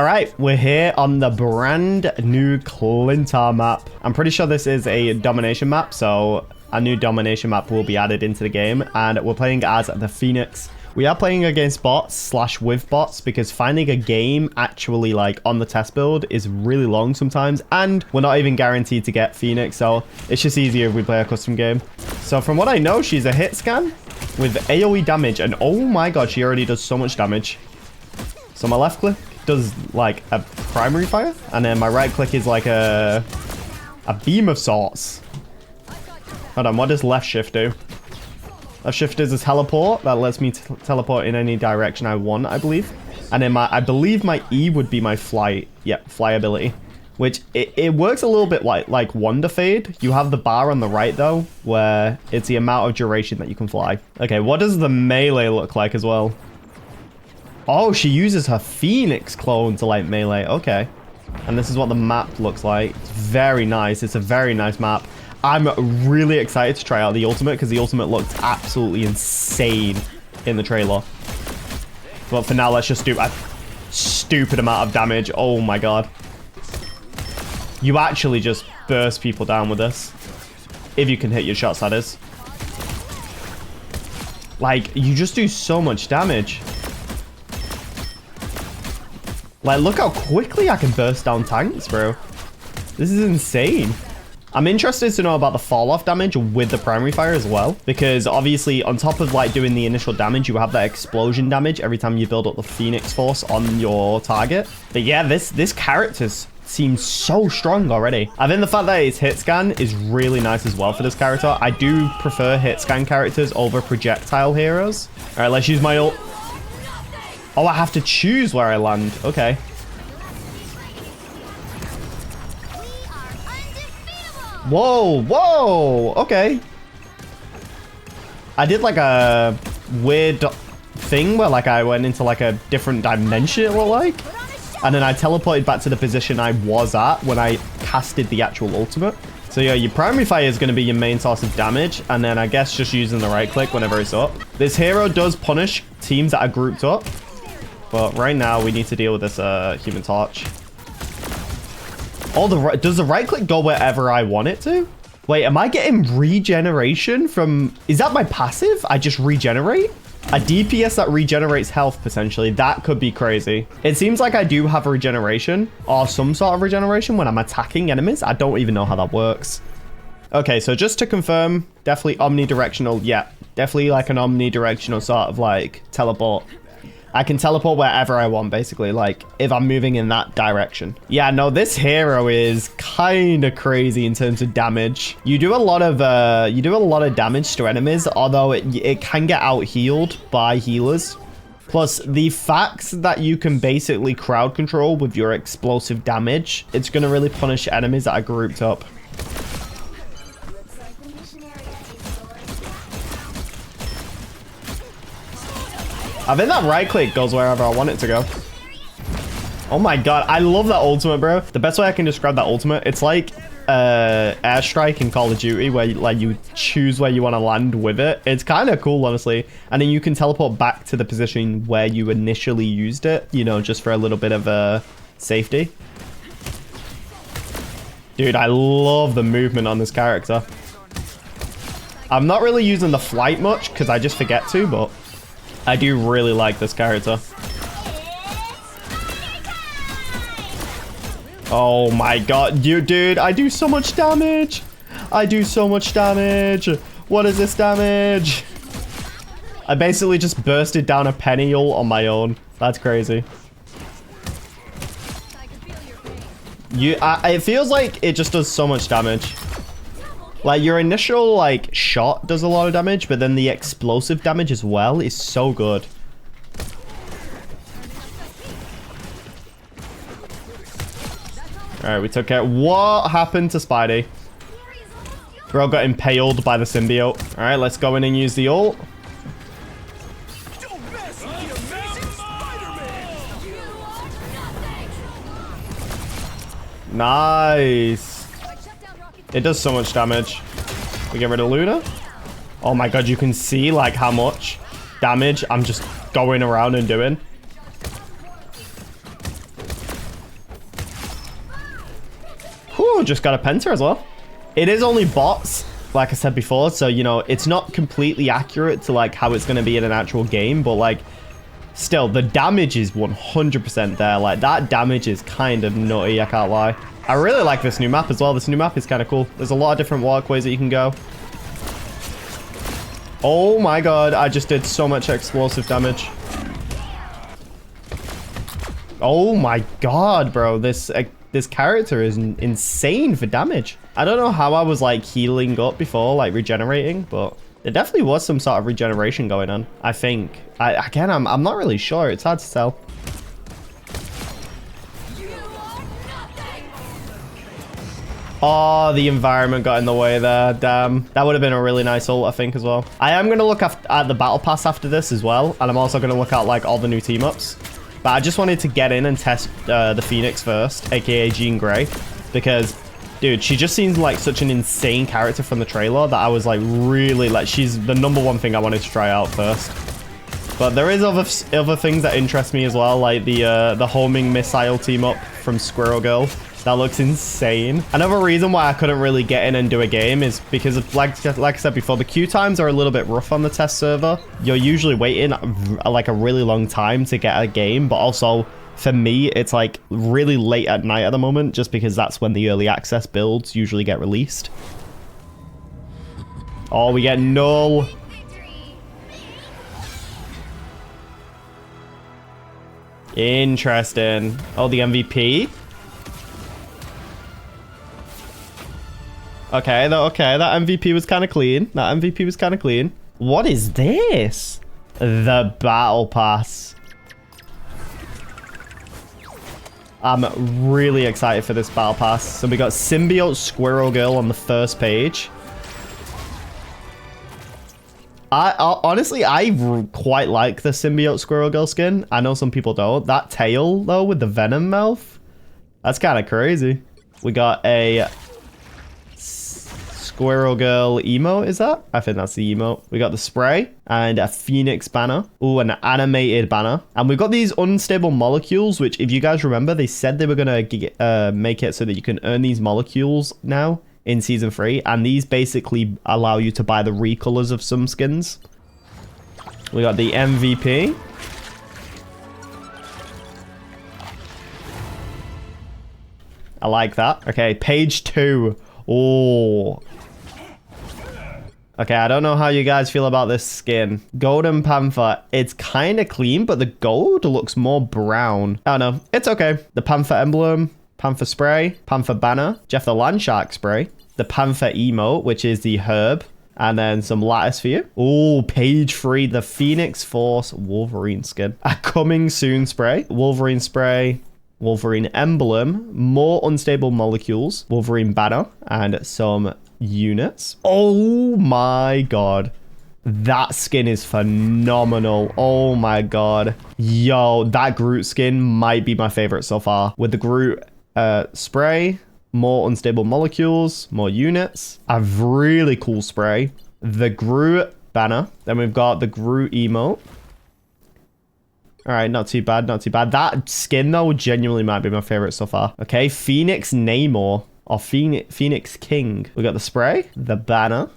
All right, we're here on the brand new Clintar map. I'm pretty sure this is a domination map, so a new domination map will be added into the game, and we're playing as the Phoenix. We are playing against bots / with bots because finding a game actually like on the test build is really long sometimes, and we're not even guaranteed to get Phoenix, so it's just easier if we play a custom game. So from what I know, she's a hit scan with AoE damage, and oh my god, she already does so much damage. So my left click does like a primary fire, and then my right click is like a beam of sorts. Hold on, what does left shift do? Left shift is a teleport that lets me teleport in any direction I want, I believe. And then I believe my E would be my fly, fly ability, which it works a little bit like Wonder Fade. You have the bar on the right though, where it's the amount of duration that you can fly. Okay, what does the melee look like as well? Oh, she uses her Phoenix clone to like melee. Okay. And this is what the map looks like. It's very nice. It's a very nice map. I'm really excited to try out the ultimate because the ultimate looked absolutely insane in the trailer. But for now, let's just do a stupid amount of damage. Oh my god. You actually just burst people down with this. If you can hit your shots, that is. Like, you just do so much damage. Like, look how quickly I can burst down tanks, bro. This is insane. I'm interested to know about the fall-off damage with the primary fire as well, because obviously on top of like doing the initial damage, you have that explosion damage every time you build up the Phoenix Force on your target. But yeah, this character seems so strong already. I think the fact that it's hit scan is really nice as well for this character. I do prefer hit scan characters over projectile heroes. All right, let's use my ult. Oh, I have to choose where I land. Okay. Whoa, whoa. Okay. I did like a weird thing where like I went into like a different dimension, it looked like. And then I teleported back to the position I was at when I casted the actual ultimate. So yeah, your primary fire is going to be your main source of damage. And then I guess just using the right click whenever it's up. This hero does punish teams that are grouped up. But right now, we need to deal with this Human Torch. Oh, does the right click go wherever I want it to? Wait, am I getting regeneration from... Is that my passive? I just regenerate? A DPS that regenerates health, potentially. That could be crazy. It seems like I do have regeneration or some sort of regeneration when I'm attacking enemies. I don't even know how that works. Okay, so just to confirm, definitely omnidirectional. Yeah, definitely like an omnidirectional sort of like teleport. I can teleport wherever I want, basically, like if I'm moving in that direction. Yeah, no, this hero is kind of crazy in terms of damage. You do a lot of damage to enemies, although it can get out healed by healers. Plus, the fact that you can basically crowd control with your explosive damage, it's going to really punish enemies that are grouped up. I think that right click goes wherever I want it to go. Oh my god, I love that ultimate, bro. The best way I can describe that ultimate, it's like airstrike in Call of Duty, where you choose where you want to land with it. It's kind of cool, honestly. And then you can teleport back to the position where you initially used it, you know, just for a little bit of safety. Dude, I love the movement on this character. I'm not really using the flight much because I just forget to, but I do really like this character. Oh my god, dude, I do so much damage. I do so much damage. What is this damage? I basically just bursted down a penny ult on my own. That's crazy. It feels like it just does so much damage. Like, your initial, like, shot does a lot of damage, but then the explosive damage as well is so good. Alright, we took care. What happened to Spidey? Bro got impaled by the symbiote. Alright, let's go in and use the ult. Nice. It does so much damage. We get rid of Luna. Oh my god, you can see like how much damage I'm just going around and doing. Oh, just got a Penta as well. It is only bots, like I said before, so, you know, it's not completely accurate to, like, how it's going to be in an actual game, but, like, still, the damage is 100% there. Like, that damage is kind of nutty, I can't lie. I really like this new map as well. This new map is kind of cool. There's a lot of different walkways that you can go. Oh my god, I just did so much explosive damage. Oh my god, bro. This character is insane for damage. I don't know how I was like healing up before, like regenerating, but there definitely was some sort of regeneration going on, I think. I'm not really sure. It's hard to tell. Oh, the environment got in the way there. Damn. That would have been a really nice ult, I think, as well. I am going to look at the battle pass after this as well. And I'm also going to look at like all the new team ups. But I just wanted to get in and test the Phoenix first, aka Jean Grey, because, dude, she just seems like such an insane character from the trailer that I was like really like, she's the #1 thing I wanted to try out first. But there is other things that interest me as well, like the homing missile team up from Squirrel Girl. That looks insane. Another reason why I couldn't really get in and do a game is because of, like I said before, the queue times are a little bit rough on the test server. You're usually waiting like a really long time to get a game, but also for me, it's like really late at night at the moment, just because that's when the early access builds usually get released. Oh, we get null. Interesting. Oh, the MVP. Okay, that MVP was kind of clean. That MVP was kind of clean. What is this? The battle pass. I'm really excited for this battle pass. So we got Symbiote Squirrel Girl on the first page. Honestly, I quite like the Symbiote Squirrel Girl skin. I know some people don't. That tail, though, with the venom mouth, that's kind of crazy. We got a Squirrel Girl emote, is that? I think that's the emote. We got the spray and a Phoenix banner. Ooh, an animated banner. And we've got these unstable molecules, which, if you guys remember, they said they were going to make it so that you can earn these molecules now in Season 3. And these basically allow you to buy the recolors of some skins. We got the MVP. I like that. Okay, page 2. Oh. Okay, I don't know how you guys feel about this skin. Golden Panther. It's kind of clean, but the gold looks more brown. I don't know. It's okay. The Panther emblem, Panther spray, Panther banner, Jeff the Landshark spray, the Panther emote, which is the herb, and then some lattice for you. Oh, page 3, the Phoenix Force Wolverine skin. A coming soon spray, Wolverine spray, Wolverine emblem, more unstable molecules, Wolverine banner, and some units. Oh my god. That skin is phenomenal. Oh my god. Yo, that Groot skin might be my favorite so far. With the Groot spray, more unstable molecules, more units, a really cool spray, the Groot banner, then we've got the Groot emote. All right, not too bad, not too bad. That skin, though, genuinely might be my favorite so far. Okay, Phoenix Namor, or Phoenix King. We got the spray, the banner,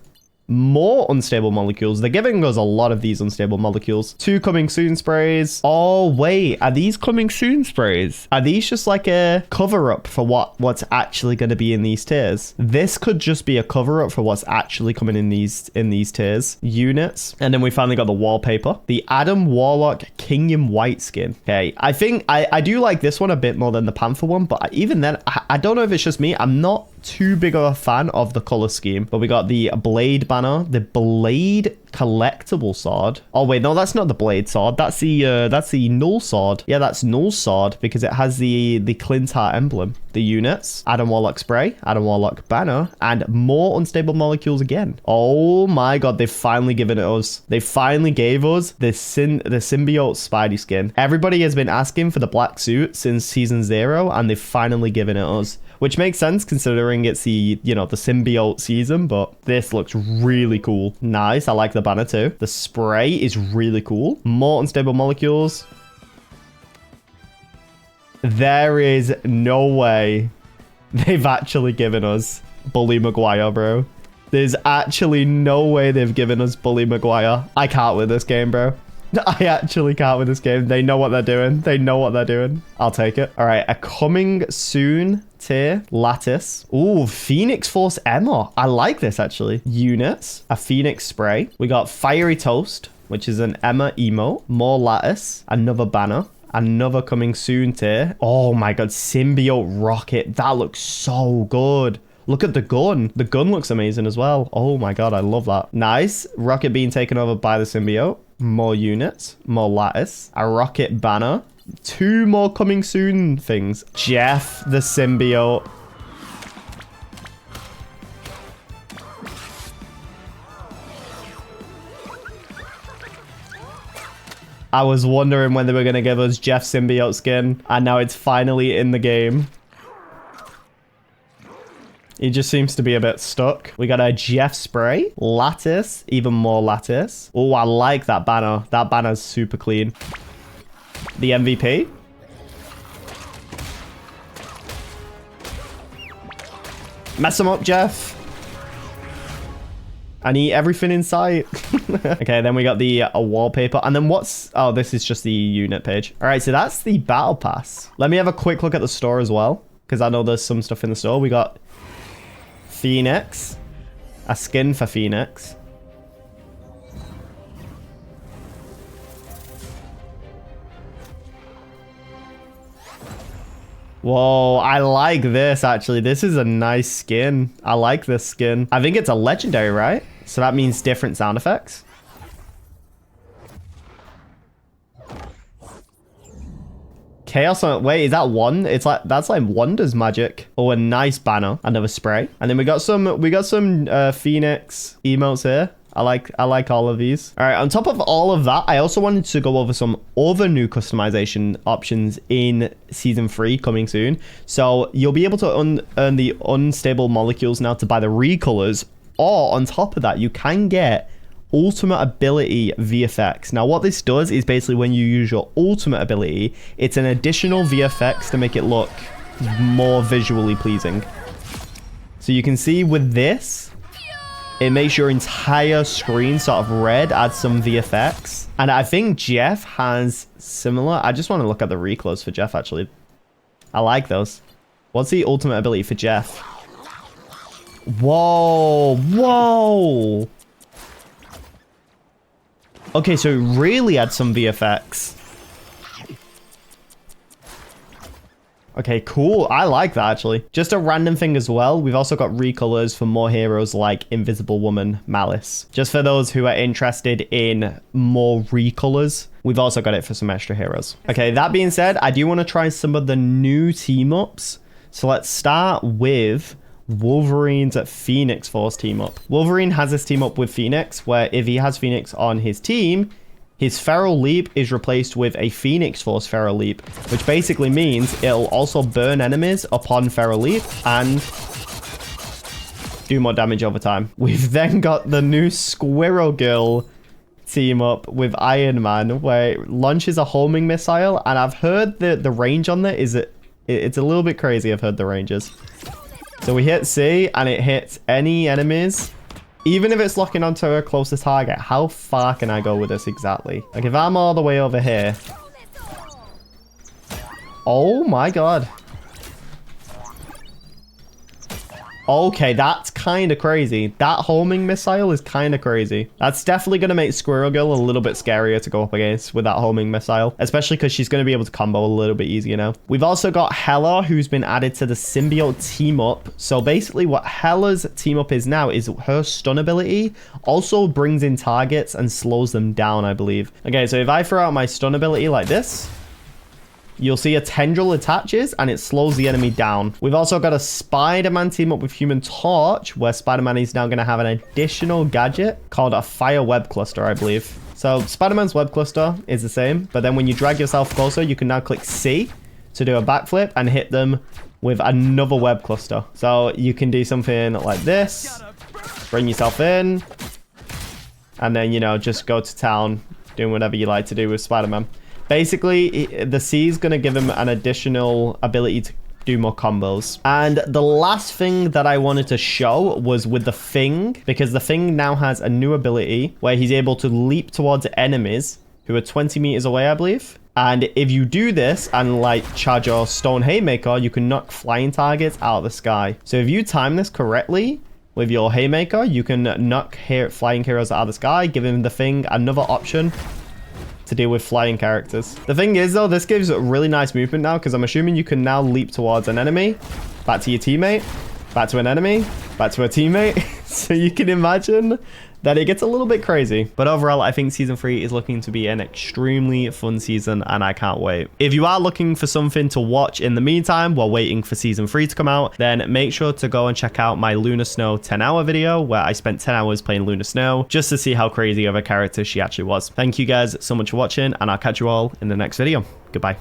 more unstable molecules. They're giving us a lot of these unstable molecules. 2 coming soon sprays. Oh, wait, are these coming soon sprays? Are these just like a cover-up for what's actually going to be in these tiers? This could just be a cover-up for what's actually coming in these tiers. Units. And then we finally got the wallpaper. The Adam Warlock King in White skin. Okay, I think I do like this one a bit more than the Panther one, but even then, I don't know if it's just me. I'm not too big of a fan of the color scheme. But we got the Blade banner, the Blade collectible sword. Oh wait, no, that's not the Blade sword. That's the Null sword. Yeah, that's Null sword because it has the Clintar emblem. The units, Adam Warlock spray, Adam Warlock banner, and more unstable molecules again. Oh my god, they've finally given it us. They finally gave us the symbiote Spidey skin. Everybody has been asking for the black suit since season 0, and they've finally given it us. Which makes sense considering it's the, you know, the symbiote season, but this looks really cool. Nice, I like the banner too. The spray is really cool. More unstable molecules. There is no way They've actually given us Bully Maguire, bro. There's actually no way they've given us Bully Maguire. I can't with this game, bro. I actually can't with this game. They know what they're doing. They know what they're doing. I'll take it. All right, a coming soon tier Lattice. Ooh, Phoenix Force Emma. I like this actually. Units, a Phoenix Spray. We got Fiery Toast, which is an Emma emote. More Lattice, another banner. Another coming soon tier. Oh my god, Symbiote Rocket. That looks so good. Look at the gun. The gun looks amazing as well. Oh my god, I love that. Nice. Rocket being taken over by the Symbiote. More units. More Lattice. A Rocket banner. 2 more coming soon things. Jeff the Symbiote. I was wondering when they were going to give us Jeff Symbiote skin, and now it's finally in the game. He just seems to be a bit stuck. We got a Jeff Spray. Lattice. Even more Lattice. Oh, I like that banner. That banner's super clean. The MVP. Mess him up, Jeff. I need everything in sight. Okay, then we got the wallpaper. And then what's... Oh, this is just the unit page. All right, so that's the battle pass. Let me have a quick look at the store as well, because I know there's some stuff in the store. We got Phoenix. A skin for Phoenix. Whoa, I like this, actually. This is a nice skin. I like this skin. I think it's a legendary, right? So that means different sound effects. Chaos on... Wait, is that one? It's like... That's like Wonder's magic. Oh, a nice banner. Another spray. And then we got some Phoenix emotes here. I like all of these. All right, on top of all of that, I also wanted to go over some other new customization options in Season 3 coming soon. So you'll be able to earn the unstable molecules now to buy the recolors, or on top of that, you can get ultimate ability VFX. Now, what this does is basically when you use your ultimate ability, it's an additional VFX to make it look more visually pleasing. So you can see with this, it makes your entire screen sort of red, adds some VFX. And I think Jeff has similar. I just want to look at the reclose for Jeff, actually. I like those. What's the ultimate ability for Jeff? Whoa, whoa. Okay, so it really adds some VFX. Okay, cool. I like that, actually. Just a random thing as well. We've also got recolors for more heroes like Invisible Woman, Malice. Just for those who are interested in more recolors, we've also got it for some extra heroes. Okay, that being said, I do want to try some of the new team-ups. So let's start with Wolverine's Phoenix Force team-up. Wolverine has this team-up with Phoenix, where if he has Phoenix on his team, his Feral Leap is replaced with a Phoenix Force Feral Leap, which basically means it'll also burn enemies upon Feral Leap and do more damage over time. We've then got the new Squirrel Girl team up with Iron Man, where it launches a homing missile, and I've heard that the range on that is it's a little bit crazy. I've heard the ranges. So we hit C and it hits any enemies. Even if it's locking onto a closest target, how far can I go with this exactly? Like if I'm all the way over here. Oh my god. Okay, that's kind of crazy. That homing missile is kind of crazy. That's definitely going to make Squirrel Girl a little bit scarier to go up against with that homing missile, especially because she's going to be able to combo a little bit easier now. We've also got Hela, who's been added to the Symbiote team up. So basically what Hela's team up is now is her stun ability also brings in targets and slows them down, I believe. Okay, so if I throw out my stun ability like this, you'll see a tendril attaches and it slows the enemy down. We've also got a Spider-Man team up with Human Torch, where Spider-Man is now going to have an additional gadget called a Fire Web Cluster, I believe. So Spider-Man's Web Cluster is the same, but then when you drag yourself closer, you can now click C to do a backflip and hit them with another Web Cluster. So you can do something like this, bring yourself in, and then, you know, just go to town doing whatever you like to do with Spider-Man. Basically, the C is going to give him an additional ability to do more combos. And the last thing that I wanted to show was with the Fing, because the Fing now has a new ability where he's able to leap towards enemies who are 20 meters away, I believe. And if you do this and like charge your Stone Haymaker, you can knock flying targets out of the sky. So if you time this correctly with your Haymaker, you can knock flying heroes out of the sky, giving the Fing another option to deal with flying characters. The thing is though, this gives really nice movement now, because I'm assuming you can now leap towards an enemy, back to your teammate, back to an enemy, back to a teammate. So you can imagine that it gets a little bit crazy. But overall, I think season 3 is looking to be an extremely fun season, and I can't wait. If you are looking for something to watch in the meantime while waiting for season 3 to come out, then make sure to go and check out my Luna Snow 10-hour video where I spent 10 hours playing Luna Snow just to see how crazy of a character she actually was. Thank you guys so much for watching, and I'll catch you all in the next video. Goodbye.